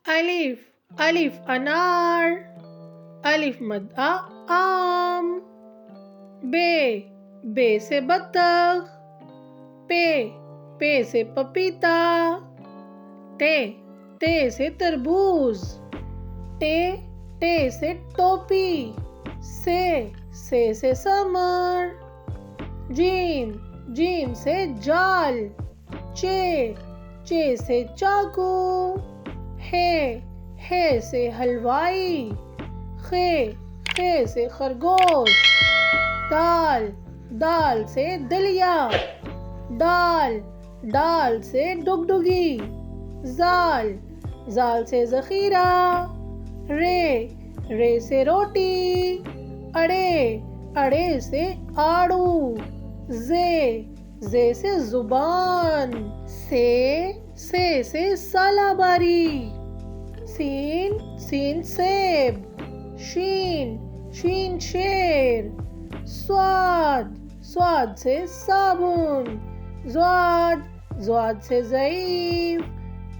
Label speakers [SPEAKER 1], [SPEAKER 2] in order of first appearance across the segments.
[SPEAKER 1] الف الف انار، الف مد آم. بے سے بطخ، پے سے پپیتا. تے سے تربوز، ٹے سے ٹوپی. سے سمر. جیم سے جال. چے سے چاقو. ہے سے حلوائی. خے سے خرگوش. دال سے دلیا. ڈال سے ڈگڈگی. زال سے ذخیرہ. رے سے روٹی. اڑے سے آڑو. زے سے زبان. سے سالاباری. سین سیب. شین شیر. سواد سے صابن. زواد سے ضعیف.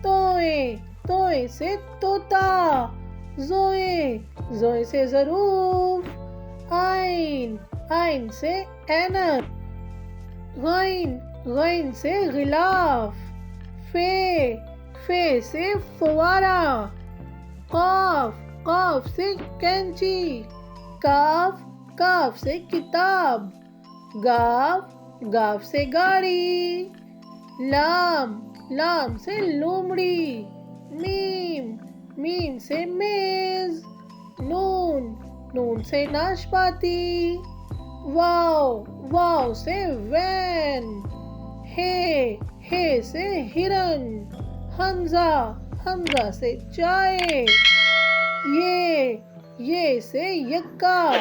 [SPEAKER 1] توئے سے طوطا. زوئے سے ظروف. عین سے اینک. غین سے غلاف. فے سے فوارہ. قاف سے کینچی. کاف سے کتاب. گاف سے گاڑی. لام سے لومڑی. میم سے میز. نون سے ناشپاتی. واو سے وین. ہے سے ہرن. حمزہ سے چائے. یہ سے یکا.